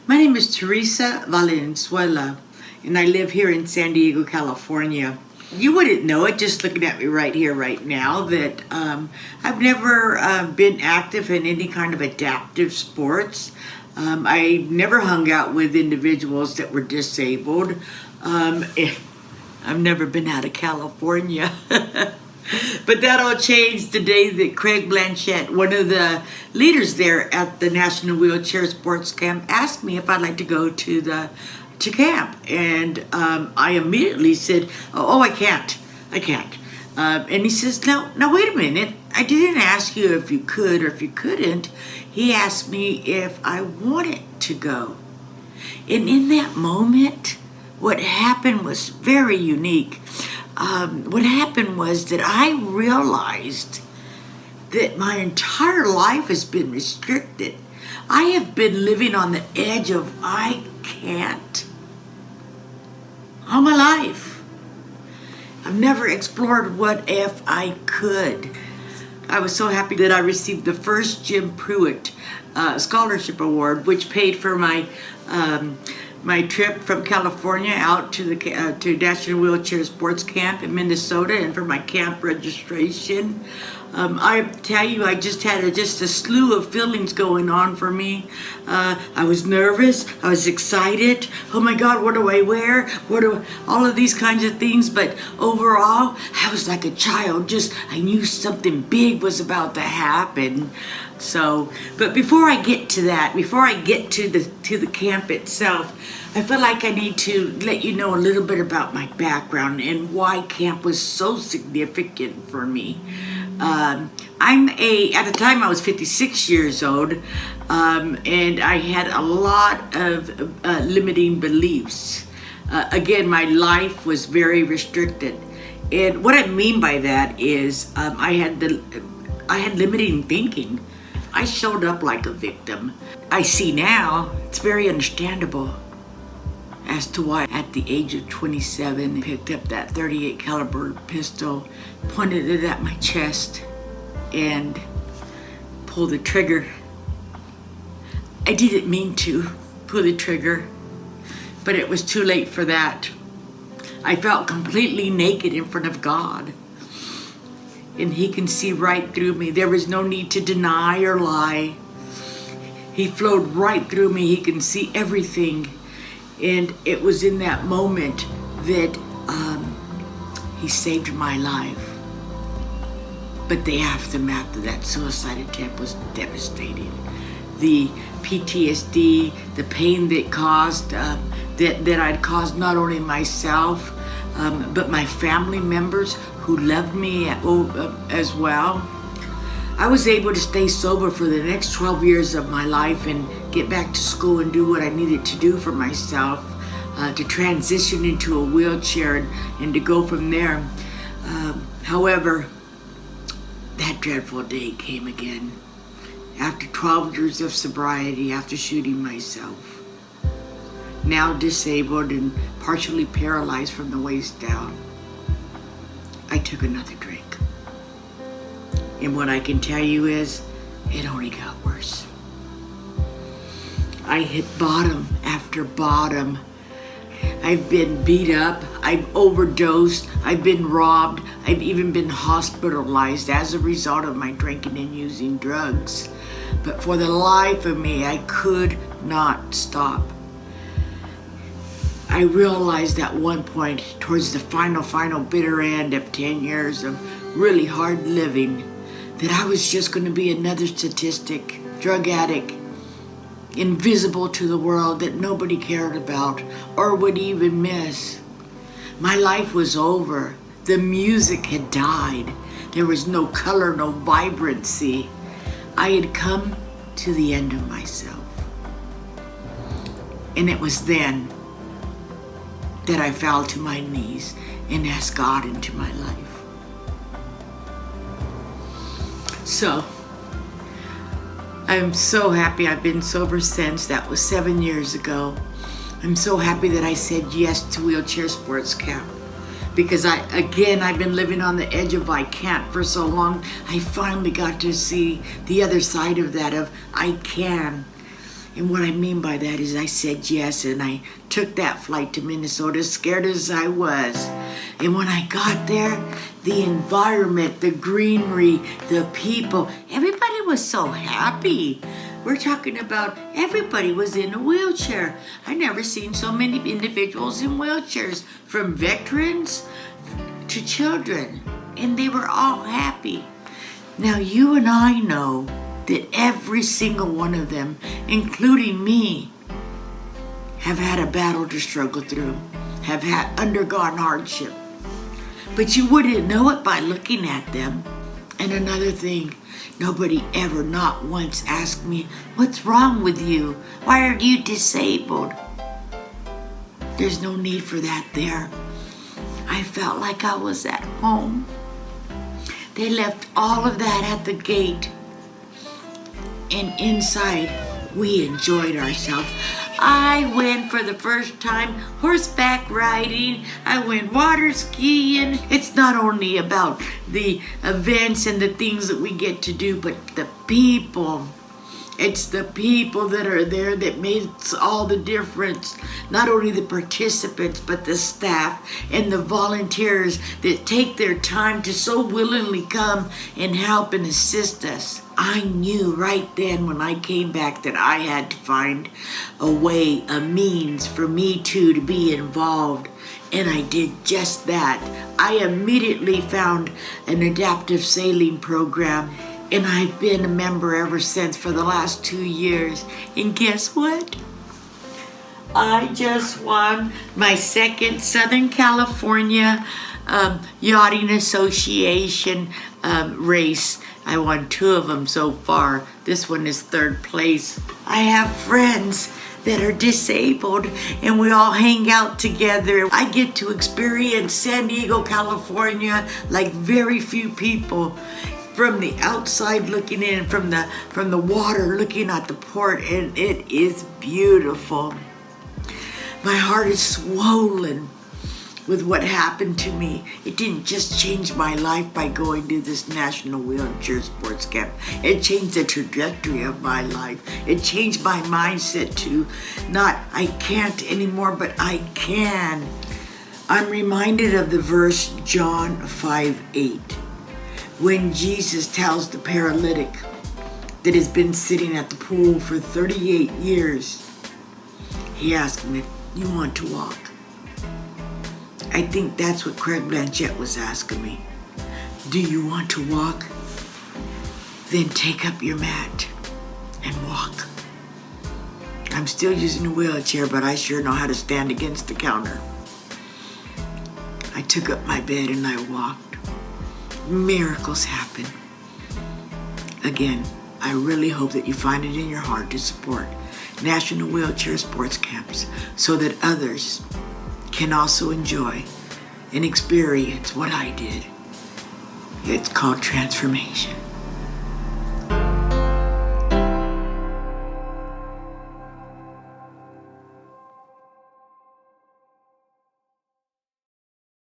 My name is Teresa Valenzuela, and I live here in San Diego, California. You wouldn't know it just looking at me right here, right now, that I've never been active in any kind of adaptive sports. I never hung out with individuals that were disabled. I've never been out of California. But that all changed the day that Craig Blanchett, one of the leaders there at the National Wheelchair Sports Camp, asked me if I'd like to go to camp. And I immediately said, oh, I can't. And he says, now wait a minute. I didn't ask you if you could or if you couldn't. He asked me if I wanted to go. And in that moment, what happened was very unique. What happened was that I realized that my entire life has been restricted. I have been living on the edge of I can't all my life. I've never explored what if I could. I was so happy that I received the first Jim Pruitt scholarship award, which paid for my trip from California out to the National Wheelchair Sports Camp in Minnesota, and for my camp registration. I tell you, I just had a slew of feelings going on for me. I was nervous. I was excited. Oh my God, what do I wear? All of these kinds of things. But overall, I was like a child. I knew something big was about to happen. So, but before I get to that, before I get to the camp itself, I feel like I need to let you know a little bit about my background and why camp was so significant for me. At the time I was 56 years old, and I had a lot of limiting beliefs. Again, my life was very restricted. And what I mean by that is I had limiting thinking. I showed up like a victim. I see now, it's very understandable as to why at the age of 27, I picked up that .38 caliber pistol, pointed it at my chest, and pulled the trigger. I didn't mean to pull the trigger, but it was too late for that. I felt completely naked in front of God, and He can see right through me. There was no need to deny or lie. He flowed right through me. He can see everything. And it was in that moment that He saved my life. But the aftermath of that suicide attempt was devastating. The PTSD, the pain that caused, that I'd caused not only myself, but my family members who loved me as well. I was able to stay sober for the next 12 years of my life and get back to school and do what I needed to do for myself, to transition into a wheelchair and to go from there. However, that dreadful day came again. After 12 years of sobriety, after shooting myself, now disabled and partially paralyzed from the waist down, I took another drink. And what I can tell you is, it only got worse. I hit bottom after bottom. I've been beat up, I've overdosed, I've been robbed, I've even been hospitalized as a result of my drinking and using drugs. But for the life of me, I could not stop. I realized at one point, towards the final bitter end of 10 years of really hard living, that I was just going to be another statistic, drug addict, invisible to the world, that nobody cared about or would even miss. My life was over. The music had died. There was no color, no vibrancy. I had come to the end of myself. And it was then that I fell to my knees and asked God into my life. So, I'm so happy I've been sober since. That was 7 years ago. I'm so happy that I said yes to Wheelchair Sports Camp, because I've been living on the edge of I can't for so long. I finally got to see the other side of that, of I can. And what I mean by that is I said yes, and I took that flight to Minnesota, scared as I was. And when I got there, the environment, the greenery, the people, everybody was so happy. We're talking about everybody was in a wheelchair. I never seen so many individuals in wheelchairs, from veterans to children, and they were all happy. Now you and I know that every single one of them, including me, have had a battle to struggle through, have undergone hardship. But you wouldn't know it by looking at them. And another thing, nobody ever, not once, asked me, what's wrong with you? Why are you disabled? There's no need for that there. I felt like I was at home. They left all of that at the gate. And inside, we enjoyed ourselves. I went for the first time horseback riding. I went water skiing. It's not only about the events and the things that we get to do, but the people. It's the people that are there that makes all the difference. Not only the participants, but the staff and the volunteers that take their time to so willingly come and help and assist us. I knew right then when I came back that I had to find a way, a means for me too to be involved. And I did just that. I immediately found an adaptive sailing program, and I've been a member ever since for the last 2 years. And guess what? I just won my second Southern California Yachting Association race. I won 2 of them so far. This one is 3rd place. I have friends that are disabled, and we all hang out together. I get to experience San Diego, California like very few people. From the outside looking in, from the water looking at the port, and it is beautiful. My heart is swollen with what happened to me. It didn't just change my life by going to this National Wheelchair Sports Camp. It changed the trajectory of my life. It changed my mindset to not I can't anymore, but I can. I'm reminded of the verse John 5:8. When Jesus tells the paralytic that has been sitting at the pool for 38 years, he asked him if you want to walk. I think that's what Craig Blanchett was asking me. Do you want to walk? Then take up your mat and walk. I'm still using a wheelchair, but I sure know how to stand against the counter. I took up my bed and I walked. Miracles happen. Again, I really hope that you find it in your heart to support National Wheelchair Sports Camps so that others can also enjoy and experience what I did. It's called transformation.